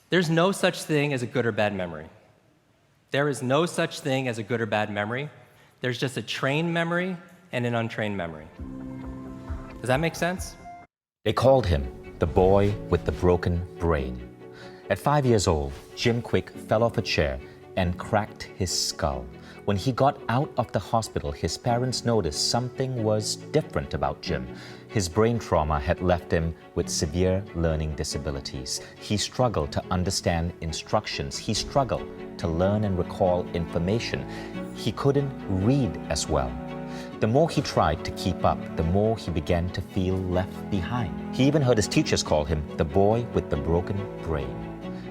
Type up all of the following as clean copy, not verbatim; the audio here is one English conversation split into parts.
There's no such thing as a good or bad memory. There is no such thing as a good or bad memory. There's just a trained memory and an untrained memory. Does that make sense? They called him the boy with the broken brain. At 5 years old, Jim Quick fell off a chair and cracked his skull. When he got out of the hospital, his parents noticed something was different about Jim. His brain trauma had left him with severe learning disabilities. He struggled to understand instructions. He struggled to learn and recall information. He couldn't read as well. The more he tried to keep up, the more he began to feel left behind. He even heard his teachers call him the boy with the broken brain.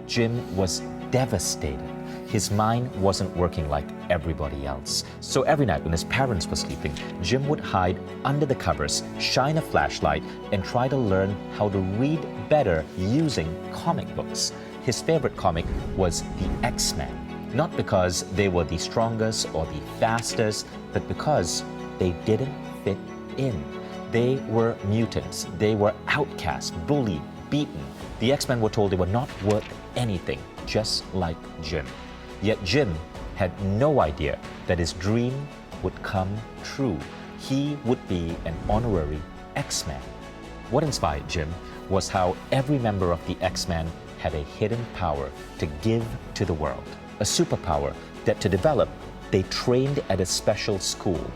Jim was devastated. His mind wasn't working like everybody else. So every night when his parents were sleeping, Jim would hide under the covers, shine a flashlight, and try to learn how to read better using comic books. His favorite comic was the X-Men, not because they were the strongest or the fastest, but because they didn't fit in. They were mutants. They were outcast, bullied, beaten. The X-Men were told they were not worth anything, just like Jim. Yet Jim had no idea that his dream would come true. He would be an honorary X-Man. What inspired Jim was how every member of the X-Men had a hidden power to give to the world. A superpower that to develop, they trained at a special school.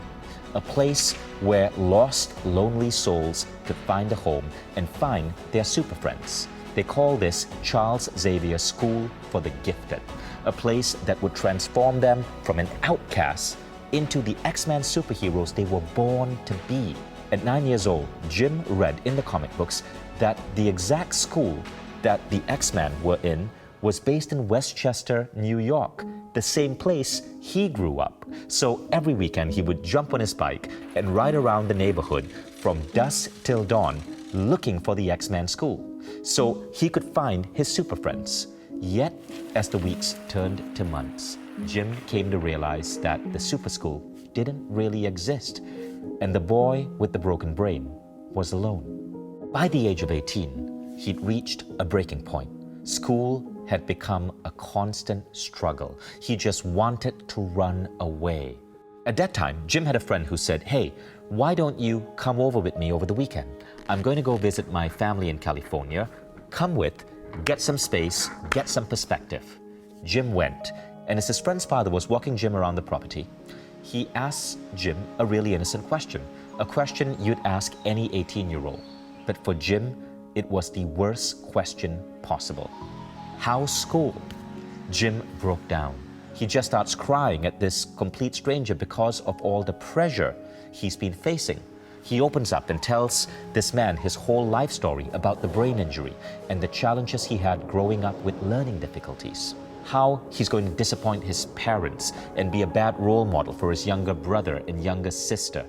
A place where lost, lonely souls could find a home and find their super friends. They call this Charles Xavier School for the Gifted, a place that would transform them from an outcast into the X-Men superheroes they were born to be. At 9 years old, Jim read in the comic books that the exact school that the X-Men were in was based in Westchester, New York, the same place he grew up. So every weekend he would jump on his bike and ride around the neighborhood from dusk till dawn looking for the X-Men school so he could find his super friends. Yet, as the weeks turned to months, Jim came to realize that the super school didn't really exist, and the boy with the broken brain was alone. By the age of 18, he'd reached a breaking point. School had become a constant struggle. He just wanted to run away. At that time, Jim had a friend who said, "Hey, why don't you come over with me over the weekend? I'm going to go visit my family in California. Come with, get some space, get some perspective." Jim went, and as his friend's father was walking Jim around the property, he asked Jim a really innocent question, a question you'd ask any 18-year-old. But for Jim, it was the worst question possible. How's school? Jim broke down. He just starts crying at this complete stranger because of all the pressure he's been facing. He opens up and tells this man his whole life story about the brain injury and the challenges he had growing up with learning difficulties. How he's going to disappoint his parents and be a bad role model for his younger brother and younger sister.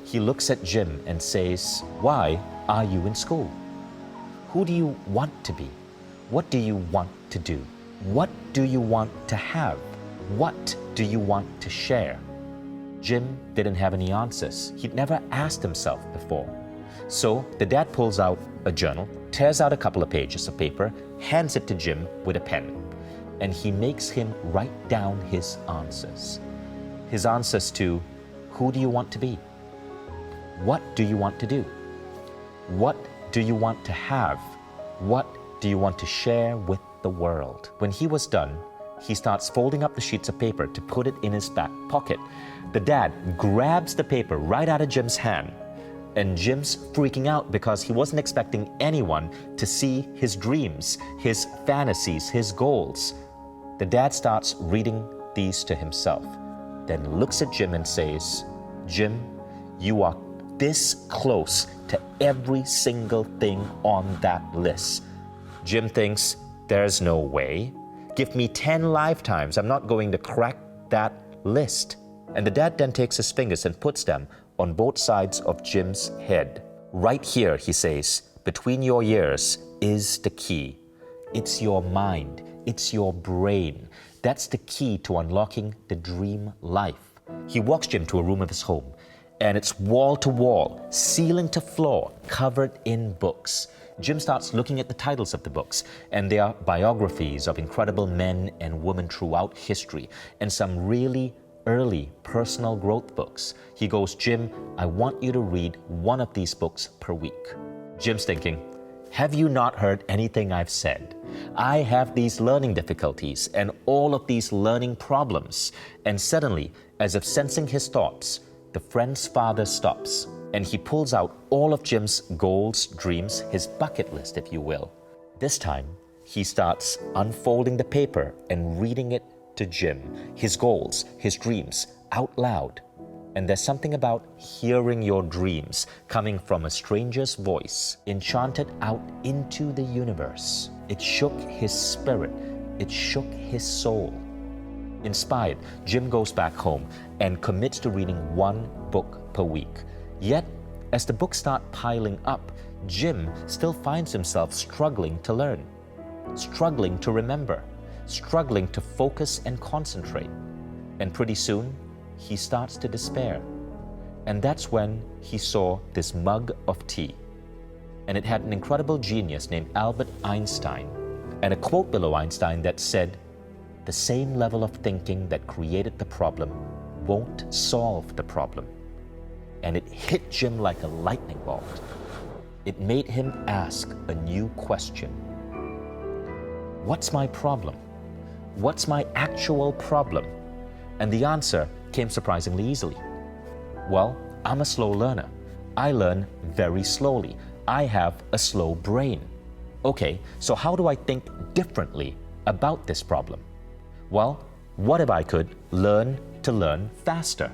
He looks at Jim and says, "Why are you in school? Who do you want to be? What do you want to do? What do you want to have? What do you want to share?" Jim didn't have any answers. He'd never asked himself before. So the dad pulls out a journal, tears out a couple of pages of paper, hands it to Jim with a pen, and he makes him write down his answers. His answers to, who do you want to be? What do you want to do? What do you want to have? What do you want to share with the world? When he was done, he starts folding up the sheets of paper to put it in his back pocket. The dad grabs the paper right out of Jim's hand, and Jim's freaking out because he wasn't expecting anyone to see his dreams, his fantasies, his goals. The dad starts reading these to himself, then looks at Jim and says, "Jim, you are this close to every single thing on that list." Jim thinks, there's no way. Give me 10 lifetimes. I'm not going to crack that list. And the dad then takes his fingers and puts them on both sides of Jim's head. Right here, he says, between your ears is the key. It's your mind. It's your brain. That's the key to unlocking the dream life. He walks Jim to a room of his home, and it's wall to wall, ceiling to floor, covered in books. Jim starts looking at the titles of the books, and they are biographies of incredible men and women throughout history, and some really early personal growth books. He goes, Jim, I want you to read one of these books per week. Jim's thinking, have you not heard anything I've said? I have these learning difficulties and all of these learning problems. And suddenly, as if sensing his thoughts, the friend's father stops, and he pulls out all of Jim's goals, dreams, his bucket list, if you will. This time, he starts unfolding the paper and reading it to Jim, his goals, his dreams, out loud. And there's something about hearing your dreams coming from a stranger's voice, enchanted out into the universe. It shook his spirit. It shook his soul. Inspired, Jim goes back home and commits to reading one book per week. Yet, as the books start piling up, Jim still finds himself struggling to learn, struggling to remember, struggling to focus and concentrate. And pretty soon, he starts to despair. And that's when he saw this mug of tea. And it had an incredible genius named Albert Einstein, and a quote below Einstein that said, "The same level of thinking that created the problem won't solve the problem." And it hit Jim like a lightning bolt. It made him ask a new question. What's my problem? What's my actual problem? And the answer came surprisingly easily. Well, I'm a slow learner. I learn very slowly. I have a slow brain. Okay, so how do I think differently about this problem? Well, what if I could learn to learn faster?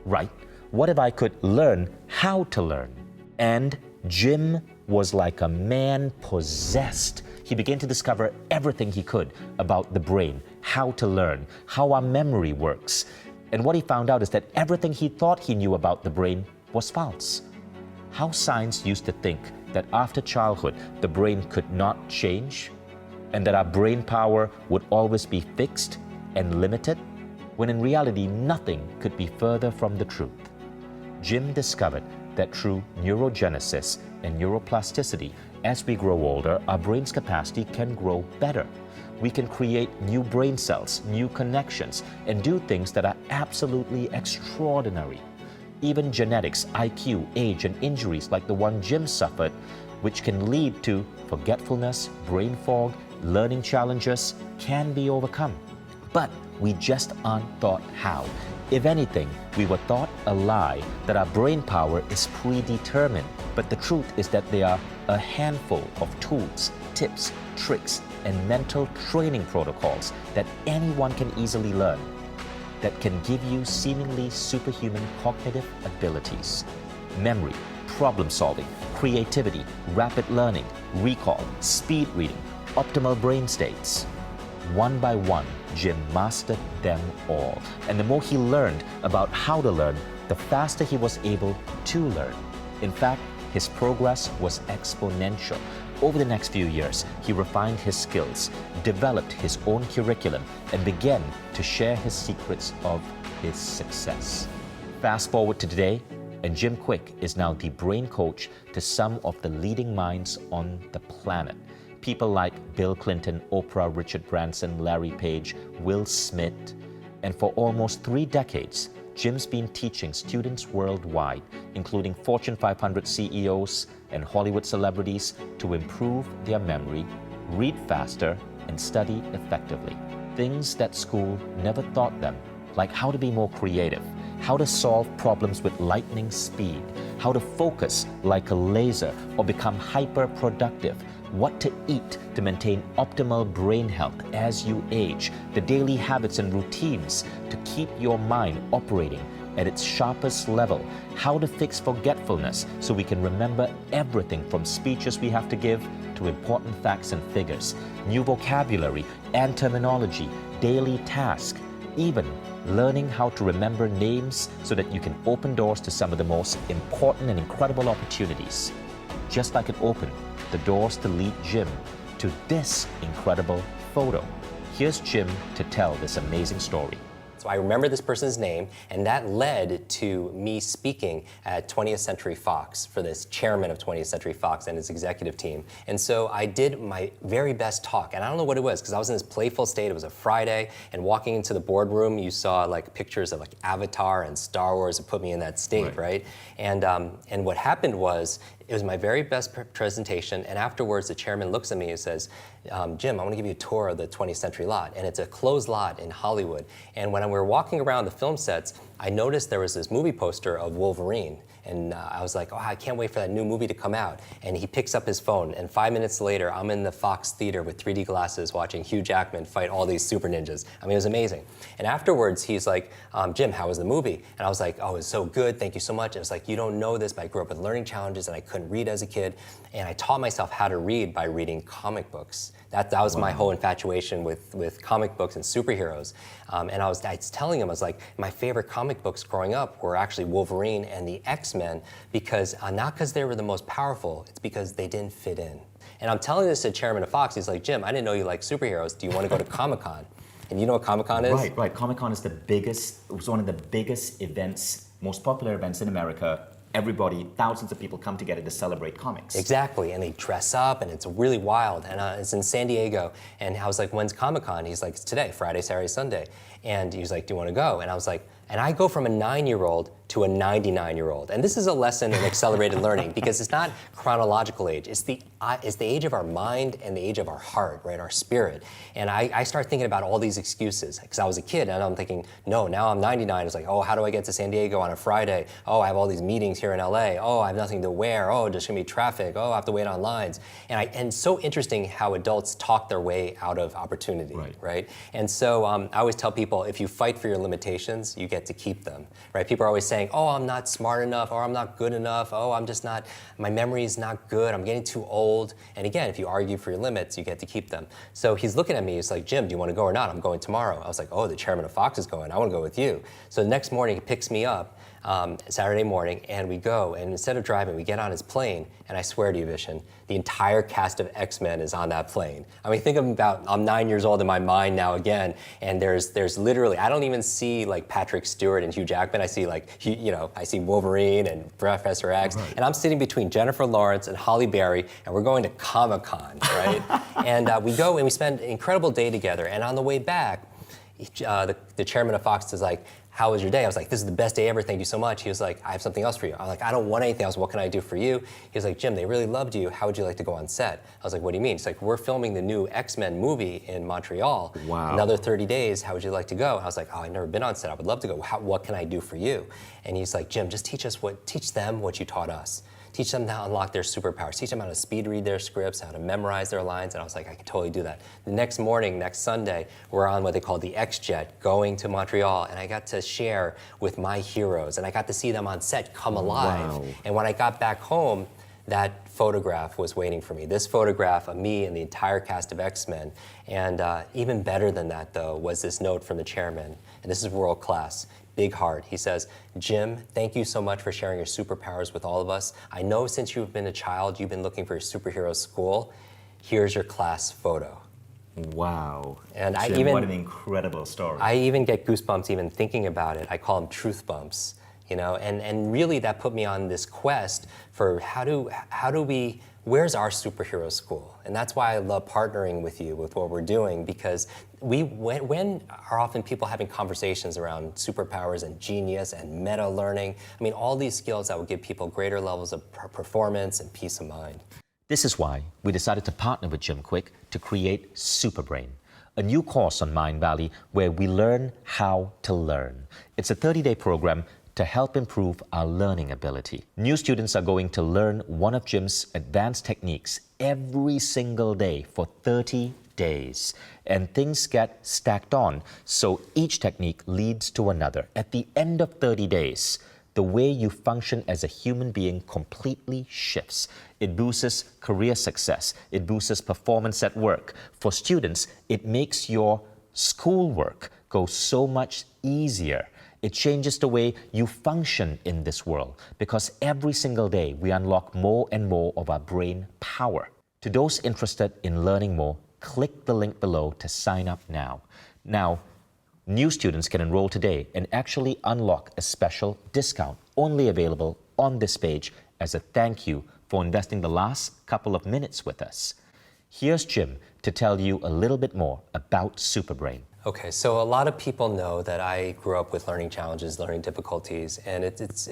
Right? What if I could learn how to learn? And Jim was like a man possessed. He began to discover everything he could about the brain, how to learn, how our memory works. And what he found out is that everything he thought he knew about the brain was false. How science used to think that after childhood, the brain could not change, and that our brain power would always be fixed and limited, when in reality, nothing could be further from the truth. Jim discovered that through neurogenesis and neuroplasticity, as we grow older, our brain's capacity can grow better. We can create new brain cells, new connections, and do things that are absolutely extraordinary. Even genetics, IQ, age, and injuries like the one Jim suffered, which can lead to forgetfulness, brain fog, learning challenges, can be overcome. But we just aren't taught how. If anything, we were taught a lie that our brain power is predetermined. But the truth is that there are a handful of tools, tips, tricks, and mental training protocols that anyone can easily learn that can give you seemingly superhuman cognitive abilities. Memory, problem solving, creativity, rapid learning, recall, speed reading, optimal brain states. One by one, Jim mastered them all. And the more he learned about how to learn, the faster he was able to learn. In fact, his progress was exponential. Over the next few years, he refined his skills, developed his own curriculum, and began to share his secrets of his success. Fast forward to today, and Jim Kwik is now the brain coach to some of the leading minds on the planet. People like Bill Clinton, Oprah, Richard Branson, Larry Page, Will Smith. And for almost 3 decades, Jim's been teaching students worldwide, including Fortune 500 CEOs and Hollywood celebrities, to improve their memory, read faster, and study effectively. Things that school never taught them, like how to be more creative, how to solve problems with lightning speed, how to focus like a laser or become hyper-productive, what to eat to maintain optimal brain health as you age, the daily habits and routines to keep your mind operating at its sharpest level, how to fix forgetfulness so we can remember everything from speeches we have to give to important facts and figures, new vocabulary and terminology, daily tasks, even learning how to remember names so that you can open doors to some of the most important and incredible opportunities. Just like it opened the doors to lead Jim to this incredible photo. Here's Jim to tell this amazing story. So I remember this person's name, and that led to me speaking at 20th Century Fox for this chairman of 20th Century Fox and his executive team. And so I did my very best talk, and I don't know what it was, because I was in this playful state. It was a Friday, and walking into the boardroom, you saw like pictures of like Avatar and Star Wars. It put me in that state, right? And what happened was, it was my very best presentation, and afterwards the chairman looks at me and says, Jim, I want to give you a tour of the 20th Century lot, and it's a closed lot in Hollywood. And when we were walking around the film sets, I noticed there was this movie poster of Wolverine, and I was like, oh, I can't wait for that new movie to come out. And he picks up his phone, and 5 minutes later, I'm in the Fox Theater with 3D glasses watching Hugh Jackman fight all these super ninjas. I mean, it was amazing. And afterwards, he's like, Jim, how was the movie? And I was like, oh, it was so good, thank you so much. And it was like, you don't know this, but I grew up with learning challenges, and I couldn't read as a kid. And I taught myself how to read by reading comic books. That was my whole infatuation with comic books and superheroes. And I was telling him, I was like, my favorite comic books growing up were actually Wolverine and the X-Men, because not because they were the most powerful, it's because they didn't fit in. And I'm telling this to Chairman of Fox, he's like, Jim, I didn't know you like superheroes. Do you want to go to Comic-Con? And you know what Comic-Con is? Right. Comic-Con is it was one of the biggest events, most popular events in America. Everybody, thousands of people come together to celebrate comics. Exactly, and they dress up, and it's really wild. And it's in San Diego, and I was like, when's Comic-Con? He's like, it's today, Friday, Saturday, Sunday. And he was like, do you want to go? And I was like, and I go from a 9-year-old to a 99-year-old. And this is a lesson in accelerated learning, because it's not chronological age. It's the age of our mind and the age of our heart, right, our spirit. And I start thinking about all these excuses, because I was a kid, and I'm thinking, no, now I'm 99. It's like, oh, how do I get to San Diego on a Friday? Oh, I have all these meetings here in LA. Oh, I have nothing to wear. Oh, there's gonna be traffic. Oh, I have to wait on lines. And it's so interesting how adults talk their way out of opportunity, right? And so I always tell people, if you fight for your limitations, you get to keep them, right? People are always saying, oh, I'm not smart enough, or I'm not good enough, oh, I'm just not, my memory is not good, I'm getting too old. And again, if you argue for your limits, you get to keep them. So he's looking at me, he's like, Jim, do you want to go or not? I'm going tomorrow. I was like, oh, the chairman of Fox is going, I want to go with you. So the next morning, he picks me up, Saturday morning, and we go, and instead of driving, we get on his plane, and I swear to you, Vishen, the entire cast of X-Men is on that plane. I mean, think about, I'm 9 years old in my mind now again, and there's literally, I don't even see like Patrick Stewart and Hugh Jackman, I see like, I see Wolverine and Professor X, and I'm sitting between Jennifer Lawrence and Halle Berry, and we're going to Comic-Con, right? And we go and we spend an incredible day together, and on the way back, the chairman of Fox is like, how was your day? I was like, this is the best day ever, thank you so much. He was like, I have something else for you. I was like, I don't want anything else, what can I do for you? He was like, Jim, they really loved you, how would you like to go on set? I was like, what do you mean? He's like, we're filming the new X-Men movie in Montreal. Wow. Another 30 days, how would you like to go? I was like, oh, I've never been on set, I would love to go. What can I do for you? And he's like, Jim, just teach them what you taught us. Teach them how to unlock their superpowers. Teach them how to speed read their scripts, how to memorize their lines. And I was like, I can totally do that. The next morning, next Sunday, we're on what they call the X-Jet, going to Montreal. And I got to share with my heroes. And I got to see them on set come alive. Wow. And when I got back home, that photograph was waiting for me. This photograph of me and the entire cast of X-Men. And even better than that, though, was this note from the chairman. And this is world class. Big heart. He says, Jim, thank you so much for sharing your superpowers with all of us. I know since you've been a child, you've been looking for your superhero school. Here's your class photo. Wow. And Jim, what an incredible story. I even get goosebumps even thinking about it. I call them truth bumps, and really that put me on this quest for how do we, where's our superhero school? And that's why I love partnering with you with what we're doing, because when are often people having conversations around superpowers and genius and meta learning? I mean, all these skills that will give people greater levels of performance and peace of mind. This is why we decided to partner with Jim Kwik to create Superbrain, a new course on Mindvalley where we learn how to learn. It's a 30-day program to help improve our learning ability. New students are going to learn one of Jim's advanced techniques every single day for 30 days. And things get stacked on, so each technique leads to another. At the end of 30 days, the way you function as a human being completely shifts. It boosts career success. It boosts performance at work. For students, it makes your schoolwork go so much easier. It changes the way you function in this world, because every single day we unlock more and more of our brain power. To those interested in learning more, click the link below to sign up now. Now, New students can enroll today and actually unlock a special discount only available on this page as a thank you for investing the last couple of minutes with us. Here's Jim to tell you a little bit more about Superbrain. Okay, so a lot of people know that I grew up with learning challenges, learning difficulties, and it's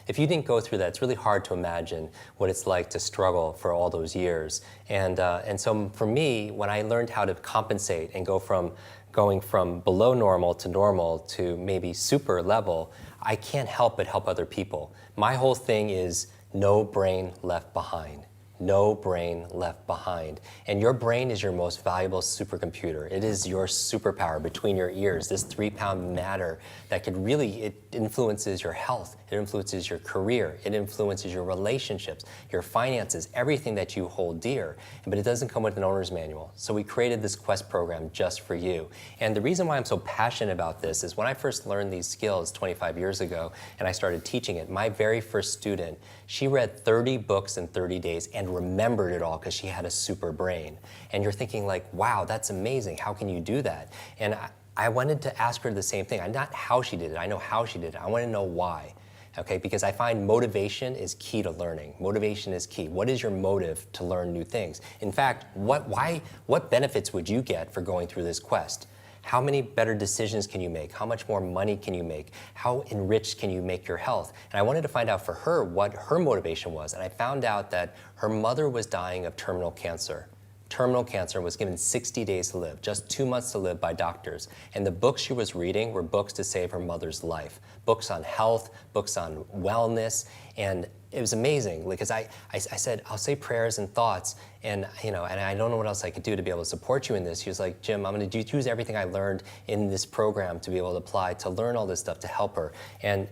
if you didn't go through that, it's really hard to imagine what it's like to struggle for all those years. And so for me, when I learned how to compensate and going from below normal to maybe super level, I can't help but help other people. My whole thing is no brain left behind. No brain left behind. And your brain is your most valuable supercomputer. It is your superpower between your ears, this 3-pound matter that could really, it influences your health, it influences your career, it influences your relationships, your finances, everything that you hold dear. But it doesn't come with an owner's manual. So we created this Quest program just for you. And the reason why I'm so passionate about this is when I first learned these skills 25 years ago and I started teaching it, my very first student, she read 30 books in 30 days and remembered it all because she had a super brain. And you're thinking like, wow, that's amazing. How can you do that? And I wanted to ask her the same thing. Not how she did it. I know how she did it. I want to know why. Okay, because I find motivation is key to learning. Motivation is key. What is your motive to learn new things? In fact, what benefits would you get for going through this quest? How many better decisions can you make? How much more money can you make? How enriched can you make your health? And I wanted to find out for her what her motivation was. And I found out that her mother was dying of terminal cancer. Terminal cancer, was given 60 days to live, just 2 months to live by doctors. And the books she was reading were books to save her mother's life. Books on health, books on wellness, and it was amazing because I said, I'll say prayers and thoughts, and and I don't know what else I could do to be able to support you in this. She was like, Jim, I'm going to use everything I learned in this program to be able to apply, to learn all this stuff to help her. And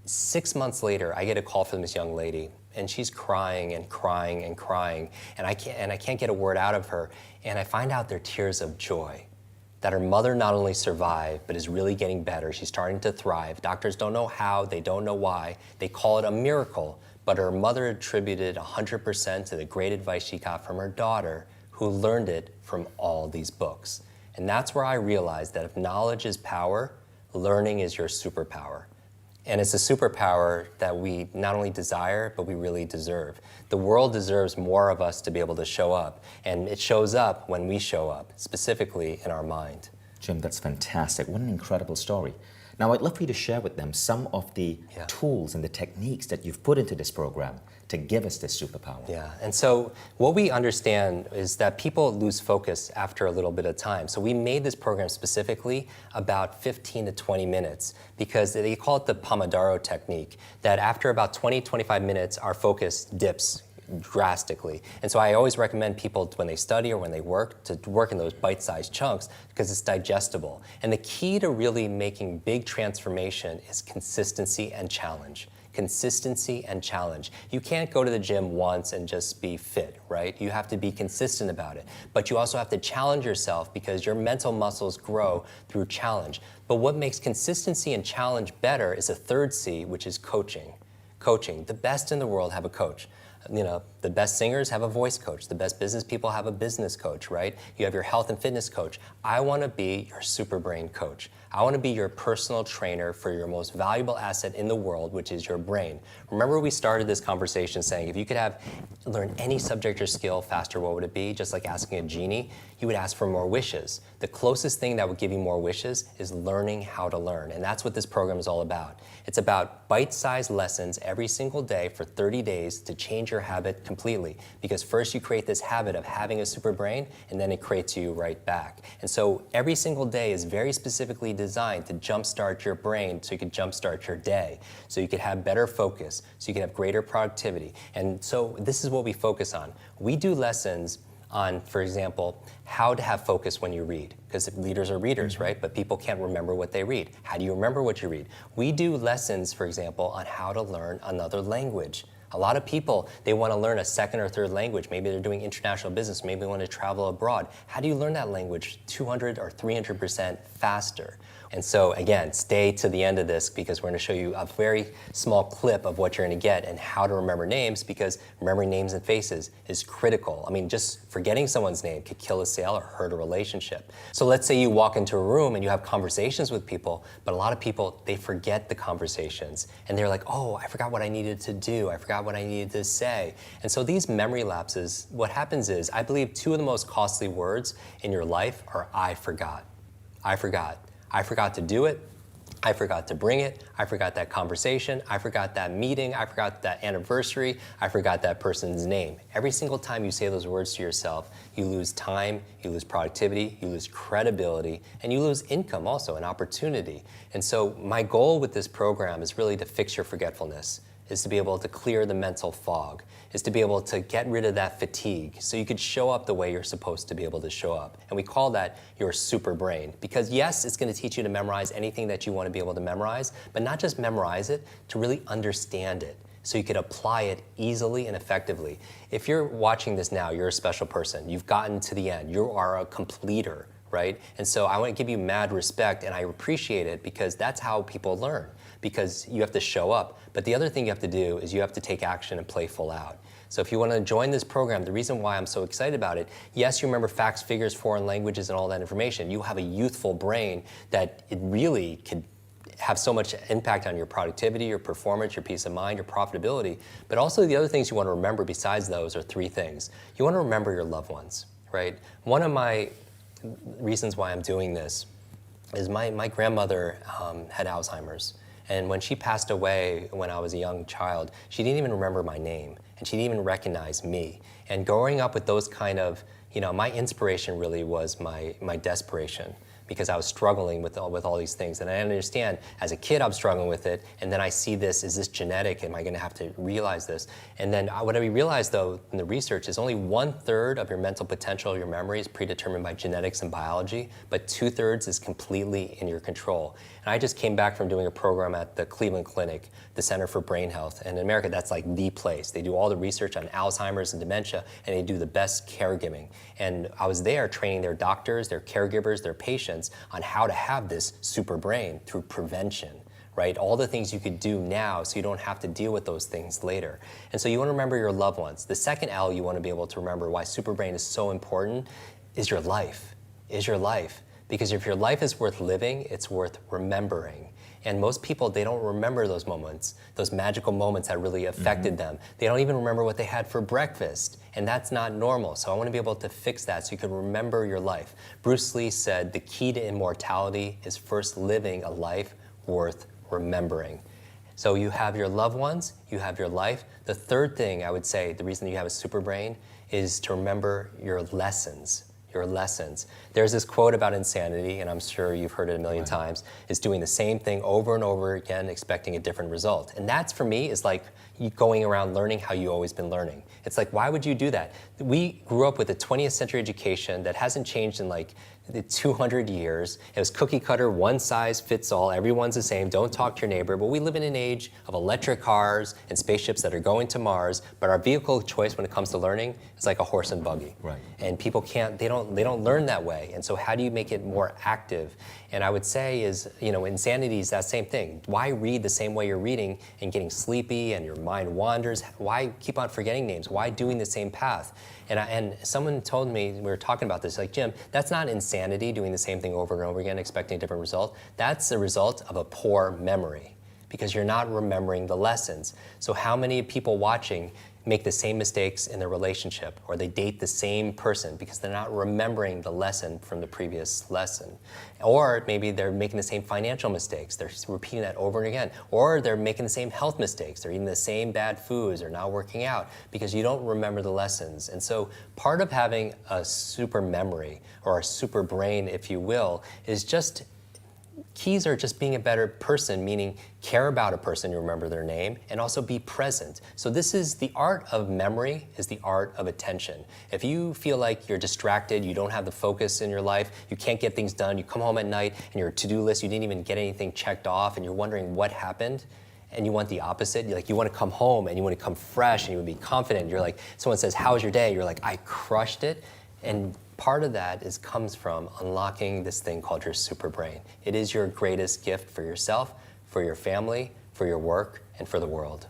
6 months later, I get a call from this young lady, and she's crying and crying and crying, and I can't get a word out of her. And I find out they're tears of joy, that her mother not only survived, but is really getting better. She's starting to thrive. Doctors don't know how, they don't know why. They call it a miracle, but her mother attributed 100% to the great advice she got from her daughter, who learned it from all these books. And that's where I realized that if knowledge is power, learning is your superpower. And it's a superpower that we not only desire, but we really deserve. The world deserves more of us to be able to show up. And it shows up when we show up, specifically in our mind. Jim, that's fantastic. What an incredible story. Now, I'd love for you to share with them some of the tools and the techniques that you've put into this program to give us this superpower. Yeah, and so what we understand is that people lose focus after a little bit of time. So we made this program specifically about 15 to 20 minutes because they call it the Pomodoro technique, that after about 20, 25 minutes, our focus dips drastically. And so I always recommend people when they study or when they work to work in those bite-sized chunks because it's digestible. And the key to really making big transformation is consistency and challenge. Consistency and challenge. You can't go to the gym once and just be fit, right? You have to be consistent about it. But you also have to challenge yourself because your mental muscles grow through challenge. But what makes consistency and challenge better is a third C, which is coaching. Coaching. The best in the world have a coach. The best singers have a voice coach. The best business people have a business coach, right? You have your health and fitness coach. I want to be your Superbrain coach. I want to be your personal trainer for your most valuable asset in the world, which is your brain. Remember we started this conversation saying if you could learn any subject or skill faster, what would it be? Just like asking a genie, you would ask for more wishes. The closest thing that would give you more wishes is learning how to learn. And that's what this program is all about. It's about bite-sized lessons every single day for 30 days to change your habit completely. Because first you create this habit of having a super brain, and then it creates you right back. And so every single day is very specifically designed to jumpstart your brain so you can jumpstart your day, so you can have better focus, so you can have greater productivity. And so this is what we focus on. We do lessons on, for example, how to have focus when you read, because leaders are readers, right? But people can't remember what they read. How do you remember what you read? We do lessons, for example, on how to learn another language. A lot of people, they want to learn a second or third language. Maybe they're doing international business. Maybe they want to travel abroad. How do you learn that language 200 or 300% faster? And so again, stay to the end of this because we're going to show you a very small clip of what you're going to get and how to remember names, because remembering names and faces is critical. I mean, just forgetting someone's name could kill a sale or hurt a relationship. So let's say you walk into a room and you have conversations with people, but a lot of people, they forget the conversations and they're like, oh, I forgot what I needed to do. I forgot what I needed to say. And so these memory lapses, what happens is, I believe two of the most costly words in your life are I forgot. I forgot. I forgot to do it. I forgot to bring it. I forgot that conversation. I forgot that meeting. I forgot that anniversary. I forgot that person's name. Every single time you say those words to yourself, you lose time, you lose productivity, you lose credibility, and you lose income also, an opportunity. And so my goal with this program is really to fix your forgetfulness, is to be able to clear the mental fog, is to be able to get rid of that fatigue so you could show up the way you're supposed to be able to show up. And we call that your super brain. Because yes, it's going to teach you to memorize anything that you want to be able to memorize, but not just memorize it, to really understand it so you could apply it easily and effectively. If you're watching this now, you're a special person. You've gotten to the end. You are a completer, right? And so I want to give you mad respect, and I appreciate it because that's how people learn, because you have to show up. But the other thing you have to do is you have to take action and play full out. So if you want to join this program, the reason why I'm so excited about it, yes, you remember facts, figures, foreign languages, and all that information. You have a youthful brain that it really could have so much impact on your productivity, your performance, your peace of mind, your profitability. But also the other things you want to remember besides those are three things. You want to remember your loved ones, right? One of my reasons why I'm doing this is my grandmother had Alzheimer's. And when she passed away when I was a young child, she didn't even remember my name, and she didn't even recognize me. And growing up with those kind of, my inspiration really was my desperation, because I was struggling with all these things. And I understand, as a kid, I'm struggling with it, and then I see this, is this genetic? Am I gonna have to realize this? And then what I realized, though, in the research is only 1/3 of your mental potential, your memory, is predetermined by genetics and biology, but 2/3 is completely in your control. And I just came back from doing a program at the Cleveland Clinic, the Center for Brain Health. And in America, that's like the place. They do all the research on Alzheimer's and dementia, and they do the best caregiving. And I was there training their doctors, their caregivers, their patients on how to have this super brain through prevention, right? All the things you could do now so you don't have to deal with those things later. And so you want to remember your loved ones. The second L you want to be able to remember why super brain is so important is your life, Because if your life is worth living, it's worth remembering. And most people, they don't remember those moments, those magical moments that really affected them. They don't even remember what they had for breakfast, and that's not normal. So I want to be able to fix that so you can remember your life. Bruce Lee said the key to immortality is first living a life worth remembering. So you have your loved ones, you have your life. The third thing I would say, the reason you have a super brain, is to remember your lessons. There's this quote about insanity, and I'm sure you've heard it a million times, is doing the same thing over and over again, expecting a different result. And that's, for me, is like you going around learning how you've always been learning. It's like, why would you do that? We grew up with a 20th century education that hasn't changed in like 200 years. It was cookie cutter, one size fits all, everyone's the same, don't talk to your neighbor. But we live in an age of electric cars and spaceships that are going to Mars, but our vehicle choice when it comes to learning is like a horse and buggy. Right. And people they don't learn that way. And so how do you make it more active? And I would say is, insanity is that same thing. Why read the same way you're reading and getting sleepy and your mind wanders? Why keep on forgetting names? Why doing the same path? And someone told me, we were talking about this, like, Jim, that's not insanity, doing the same thing over and over again, expecting a different result. That's the result of a poor memory, because you're not remembering the lessons. So how many people watching make the same mistakes in their relationship, or they date the same person because they're not remembering the lesson from the previous lesson? Or maybe they're making the same financial mistakes, they're repeating that over and again. Or they're making the same health mistakes, they're eating the same bad foods, they're not working out, because you don't remember the lessons. And so part of having a super memory, or a super brain, if you will, is just keys are just being a better person, meaning care about a person, you remember their name, and also be present. So this is the art of memory, is the art of attention. If you feel like you're distracted, you don't have the focus in your life, you can't get things done, you come home at night and your to-do list, you didn't even get anything checked off, and you're wondering what happened, and you want the opposite. You want to come home and you want to come fresh and you want to be confident. You're like, someone says, how was your day? You're like, I crushed it. And part of that comes from unlocking this thing called your Superbrain. It is your greatest gift for yourself, for your family, for your work, and for the world.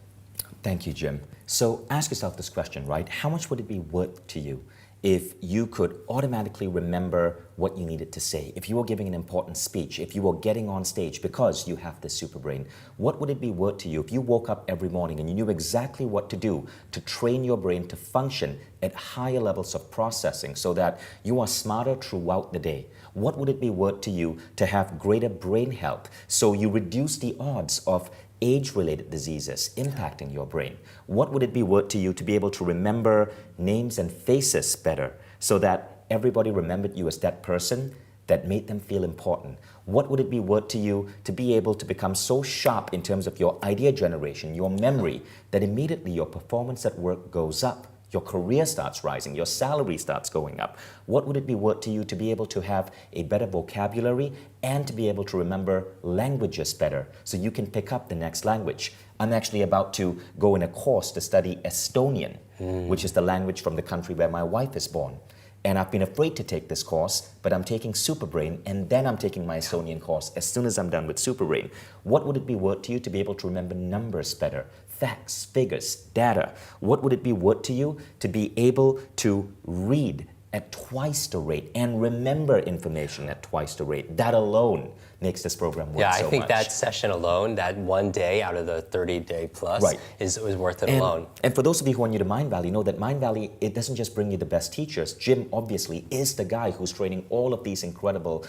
Thank you, Jim. So ask yourself this question, right? How much would it be worth to you if you could automatically remember what you needed to say? If you were giving an important speech, if you were getting on stage because you have this Superbrain, what would it be worth to you if you woke up every morning and you knew exactly what to do to train your brain to function at higher levels of processing so that you are smarter throughout the day? What would it be worth to you to have greater brain health so you reduce the odds of age-related diseases impacting your brain? What would it be worth to you to be able to remember names and faces better so that everybody remembered you as that person that made them feel important? What would it be worth to you to be able to become so sharp in terms of your idea generation, your memory, that immediately your performance at work goes up? Your career starts rising, your salary starts going up. What would it be worth to you to be able to have a better vocabulary and to be able to remember languages better so you can pick up the next language? I'm actually about to go in a course to study Estonian, which is the language from the country where my wife is born. And I've been afraid to take this course, but I'm taking Superbrain and then I'm taking my Estonian course as soon as I'm done with Superbrain. What would it be worth to you to be able to remember numbers better? Facts, figures, data. What would it be worth to you to be able to read at twice the rate and remember information at twice the rate? That alone makes this program worth so much. Yeah, I think that session alone, that one day out of the 30-day plus, is worth it alone. And for those of you who are new to Mindvalley, know that Mindvalley, it doesn't just bring you the best teachers. Jim, obviously, is the guy who's training all of these incredible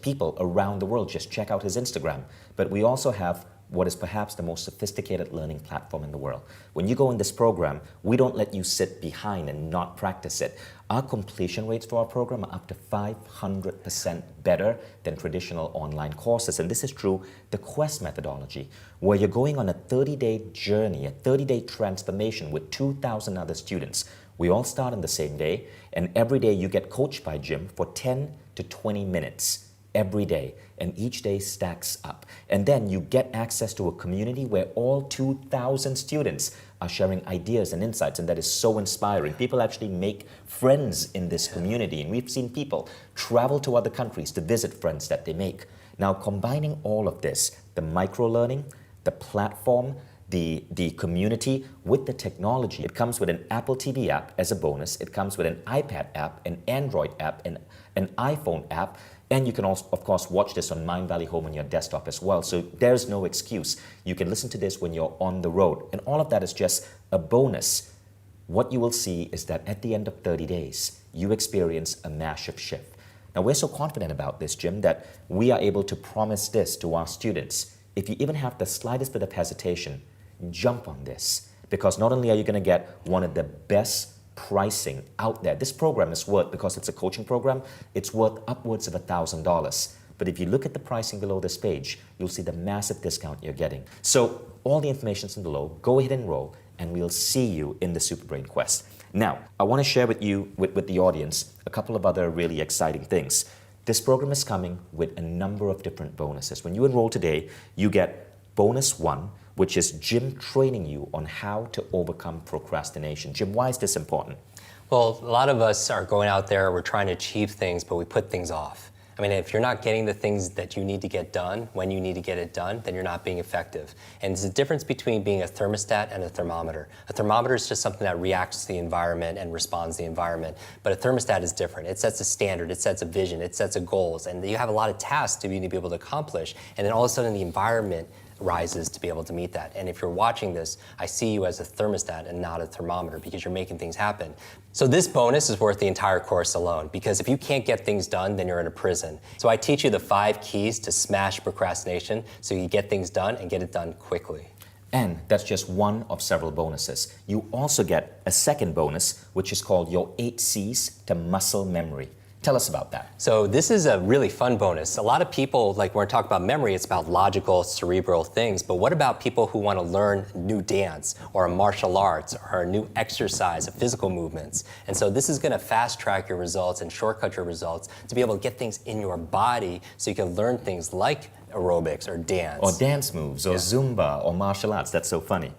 people around the world. Just check out his Instagram. But we also have what is perhaps the most sophisticated learning platform in the world. When you go in this program, we don't let you sit behind and not practice it. Our completion rates for our program are up to 500% better than traditional online courses. And this is through the Quest methodology, where you're going on a 30-day journey, a 30-day transformation with 2,000 other students. We all start on the same day, and every day you get coached by Jim for 10 to 20 minutes. Every day, and each day stacks up. And then you get access to a community where all 2,000 students are sharing ideas and insights, and that is so inspiring. People actually make friends in this community, and we've seen people travel to other countries to visit friends that they make. Now, combining all of this, the micro-learning, the platform, the community with the technology, it comes with an Apple TV app as a bonus, it comes with an iPad app, an Android app, and an iPhone app, and you can also, of course, watch this on Mindvalley Home on your desktop as well. So there's no excuse. You can listen to this when you're on the road. And all of that is just a bonus. What you will see is that at the end of 30 days, you experience a massive shift. Now, we're so confident about this, Jim, that we are able to promise this to our students. If you even have the slightest bit of hesitation, jump on this. Because not only are you going to get one of the best pricing out there. This program is worth, because it's a coaching program, it's worth upwards of $1,000. But if you look at the pricing below this page, you'll see the massive discount you're getting. So all the information's in below. Go ahead and enroll, and we'll see you in the Superbrain Quest. Now, I want to share with you, with the audience, a couple of other really exciting things. This program is coming with a number of different bonuses. When you enroll today, you get bonus 1, which is Jim training you on how to overcome procrastination. Jim, why is this important? Well, a lot of us are going out there, we're trying to achieve things, but we put things off. I mean, if you're not getting the things that you need to get done when you need to get it done, then you're not being effective. And there's a difference between being a thermostat and a thermometer. A thermometer is just something that reacts to the environment and responds to the environment. But a thermostat is different. It sets a standard, it sets a vision, it sets a goals, and you have a lot of tasks to be able to accomplish. And then all of a sudden the environment rises to be able to meet that. And if you're watching this, I see you as a thermostat and not a thermometer, because you're making things happen. So this bonus is worth the entire course alone, because if you can't get things done, then you're in a prison. So I teach you the 5 keys to smash procrastination so you get things done and get it done quickly. And that's just one of several bonuses. You also get a second bonus, which is called your 8 C's to muscle memory. Tell us about that. So this is a really fun bonus. A lot of people, like when we're talking about memory, it's about logical, cerebral things. But what about people who want to learn new dance or a martial arts or a new exercise of physical movements? And so this is going to fast track your results and shortcut your results to be able to get things in your body so you can learn things like aerobics or dance. Or dance moves, or Zumba, or martial arts. That's so funny.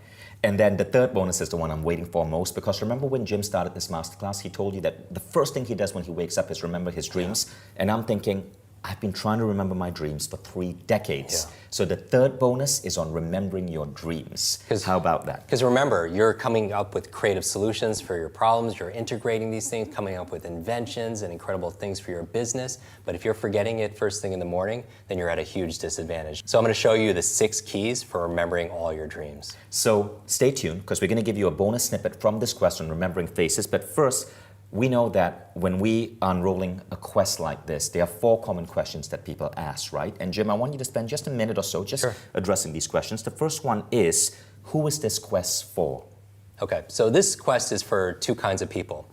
And then the third bonus is the one I'm waiting for most, because remember when Jim started this masterclass, he told you that the first thing he does when he wakes up is remember his dreams. And I'm thinking, I've been trying to remember my dreams for 3 decades. So the third bonus is on remembering your dreams. How about that? Because remember, you're coming up with creative solutions for your problems, you're integrating these things, coming up with inventions and incredible things for your business. But if you're forgetting it first thing in the morning, then you're at a huge disadvantage. So I'm going to show you the 6 keys for remembering all your dreams. So stay tuned, because we're going to give you a bonus snippet from this question, remembering faces. But first, we know that when we are unrolling a quest like this, there are 4 common questions that people ask, right? And Jim, I want you to spend just a minute or so just addressing these questions. The first one is, who is this quest for? Okay, so this quest is for 2 kinds of people.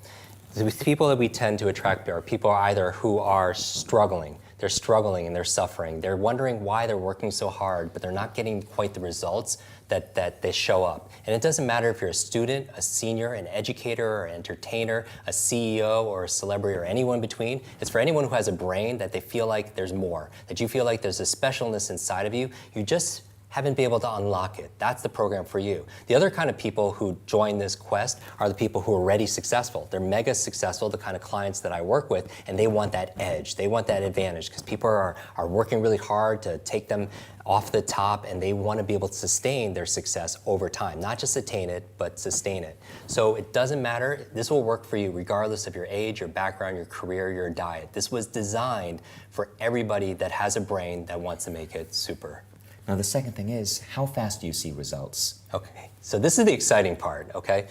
The people that we tend to attract are people either who are struggling. They're struggling and they're suffering. They're wondering why they're working so hard, but they're not getting quite the results that they show up. And it doesn't matter if you're a student, a senior, an educator, or an entertainer, a CEO, or a celebrity, or anyone in between. It's for anyone who has a brain that they feel like there's more, that you feel like there's a specialness inside of you. You just haven't been able to unlock it. That's the program for you. The other kind of people who join this quest are the people who are already successful. They're mega successful, the kind of clients that I work with, and they want that edge. They want that advantage because people are working really hard to take them off the top, and they want to be able to sustain their success over time. Not just attain it, but sustain it. So it doesn't matter. This will work for you regardless of your age, your background, your career, your diet. This was designed for everybody that has a brain that wants to make it super. Now, the second thing is, how fast do you see results? Okay, so this is the exciting part, okay?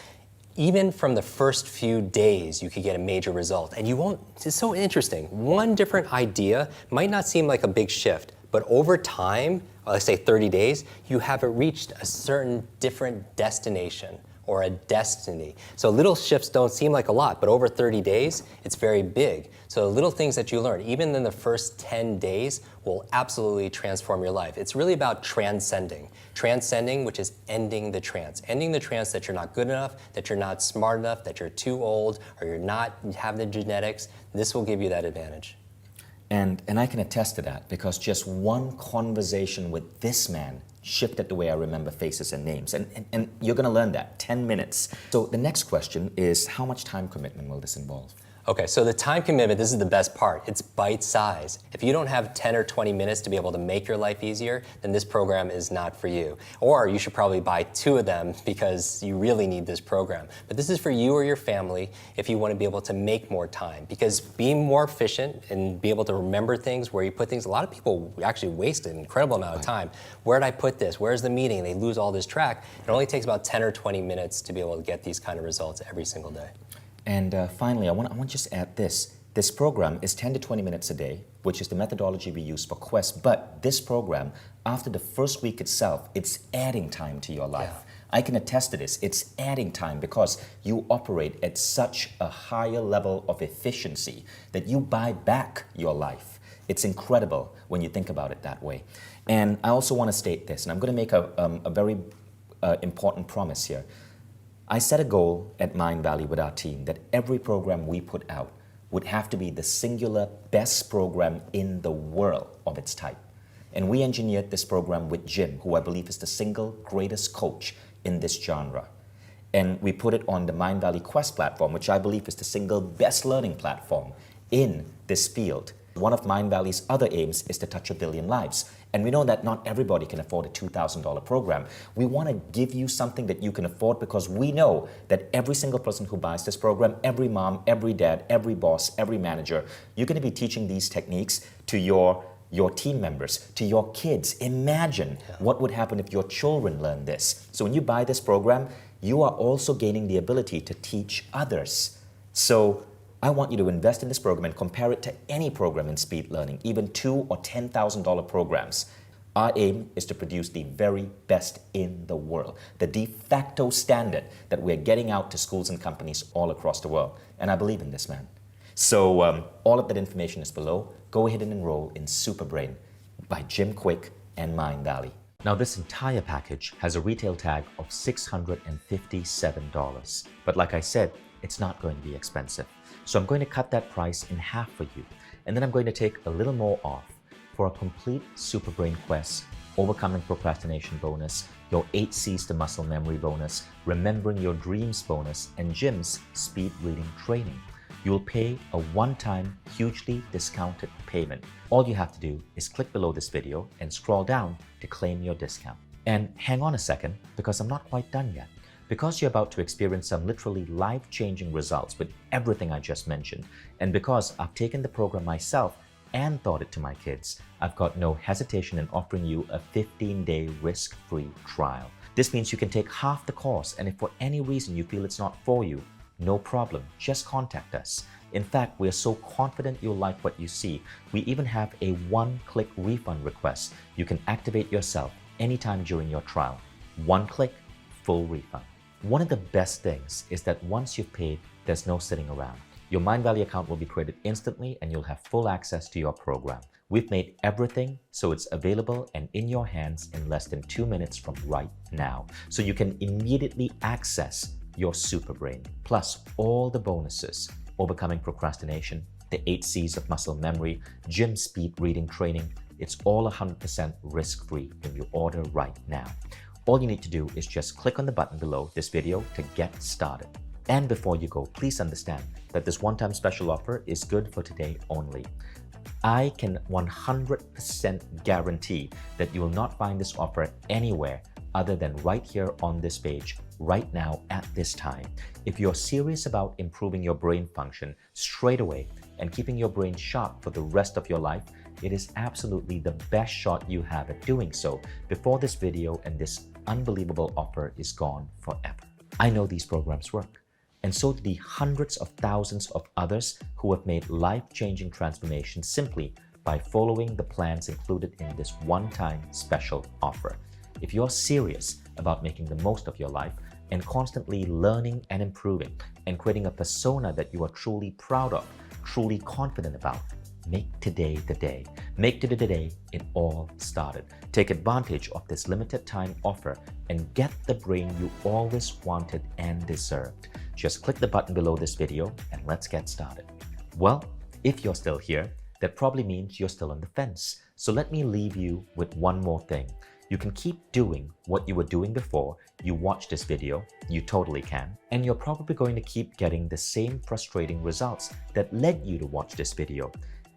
Even from the first few days, you could get a major result. And you won't, it's so interesting. One different idea might not seem like a big shift, but over time, let's say 30 days, you have reached a certain different destination or a destiny. So little shifts don't seem like a lot, but over 30 days, it's very big. So the little things that you learn, even in the first 10 days, will absolutely transform your life. It's really about transcending. Transcending, which is ending the trance. Ending the trance that you're not good enough, that you're not smart enough, that you're too old, or you have the genetics. This will give you that advantage. And I can attest to that, because just one conversation with this man shifted the way I remember faces and names. And you're going to learn that, 10 minutes. So the next question is, how much time commitment will this involve? Okay, so the time commitment, this is the best part. It's bite size. If you don't have 10 or 20 minutes to be able to make your life easier, then this program is not for you. Or you should probably buy 2 of them because you really need this program. But this is for you or your family if you want to be able to make more time. Because being more efficient and be able to remember things, where you put things, a lot of people actually waste an incredible amount of time. Where did I put this? Where's the meeting? They lose all this track. It only takes about 10 or 20 minutes to be able to get these kind of results every single day. And finally, I want to just add this. This program is 10 to 20 minutes a day, which is the methodology we use for Quest. But this program, after the first week itself, it's adding time to your life. I can attest to this. It's adding time because you operate at such a higher level of efficiency that you buy back your life. It's incredible when you think about it that way. And I also want to state this, and I'm going to make a very important promise here. I set a goal at Mindvalley with our team that every program we put out would have to be the singular best program in the world of its type. And we engineered this program with Jim, who I believe is the single greatest coach in this genre. And we put it on the Mindvalley Quest platform, which I believe is the single best learning platform in this field. One of Mindvalley's other aims is to touch 1 billion lives. And we know that not everybody can afford a $2,000 program. We want to give you something that you can afford because we know that every single person who buys this program, every mom, every dad, every boss, every manager, you're going to be teaching these techniques to your team members, to your kids. Imagine what would happen if your children learn this. So when you buy this program, you are also gaining the ability to teach others. So I want you to invest in this program and compare it to any program in speed learning, even $2,000 or $10,000 programs. Our aim is to produce the very best in the world, the de facto standard that we're getting out to schools and companies all across the world. And I believe in this, man. So all of that information is below. Go ahead and enroll in Superbrain by Jim Quick and Mindvalley. Now, this entire package has a retail tag of $657. But like I said, it's not going to be expensive. So I'm going to cut that price in half for you. And then I'm going to take a little more off. for a complete Superbrain quest, overcoming procrastination bonus, your 8 C's to muscle memory bonus, remembering your dreams bonus, and Jim's speed reading training. You'll pay a one-time, hugely discounted payment. All you have to do is click below this video and scroll down to claim your discount. And hang on a second, because I'm not quite done yet. Because you're about to experience some literally life-changing results with everything I just mentioned, and because I've taken the program myself and taught it to my kids, I've got no hesitation in offering you a 15-day risk-free trial. This means you can take half the course, and if for any reason you feel it's not for you, no problem, just contact us. In fact, we are so confident you'll like what you see, we even have a one-click refund request. You can activate yourself anytime during your trial. One click, full refund. One of the best things is that once you've paid, there's no sitting around. Your Mindvalley account will be created instantly and you'll have full access to your program. We've made everything so it's available and in your hands in less than 2 minutes from right now. So you can immediately access your Superbrain, plus all the bonuses, overcoming procrastination, the 8 C's of muscle memory, gym speed reading training. It's all 100% risk-free when you order right now. All you need to do is just click on the button below this video to get started. And before you go, please understand that this one-time special offer is good for today only. I can 100% guarantee that you will not find this offer anywhere other than right here on this page, right now at this time. If you're serious about improving your brain function straight away and keeping your brain sharp for the rest of your life, it is absolutely the best shot you have at doing so before this video and this unbelievable offer is gone forever. I know these programs work, and so do the hundreds of thousands of others who have made life-changing transformations simply by following the plans included in this one-time special offer. If you're serious about making the most of your life and constantly learning and improving and creating a persona that you are truly proud of, truly confident about, make today the day. Make today the day it all started. Take advantage of this limited time offer and get the brain you always wanted and deserved. Just click the button below this video and let's get started. Well, if you're still here, that probably means you're still on the fence. So let me leave you with one more thing. You can keep doing what you were doing before you watched this video, you totally can, and you're probably going to keep getting the same frustrating results that led you to watch this video.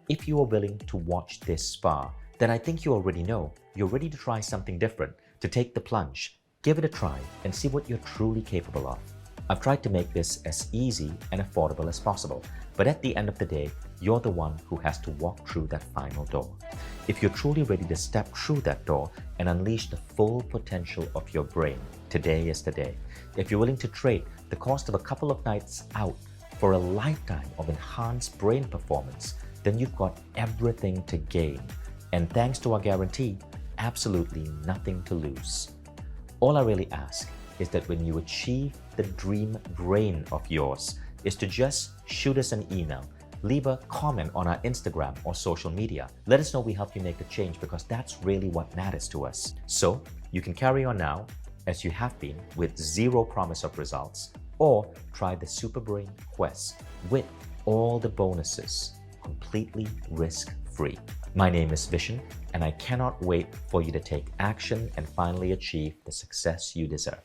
If you are willing to watch this far, then I think you already know you're ready to try something different, to take the plunge, give it a try, and see what you're truly capable of. I've tried to make this as easy and affordable as possible, but at the end of the day, you're the one who has to walk through that final door. If you're truly ready to step through that door and unleash the full potential of your brain, today is the day. If you're willing to trade the cost of a couple of nights out for a lifetime of enhanced brain performance, then you've got everything to gain. And thanks to our guarantee, absolutely nothing to lose. All I really ask is that when you achieve the dream brain of yours, is to just shoot us an email, leave a comment on our Instagram or social media. Let us know we helped you make the change, because that's really what matters to us. So you can carry on now as you have been with zero promise of results, or try the Superbrain Quest with all the bonuses completely risk-free. My name is Vishen, and I cannot wait for you to take action and finally achieve the success you deserve.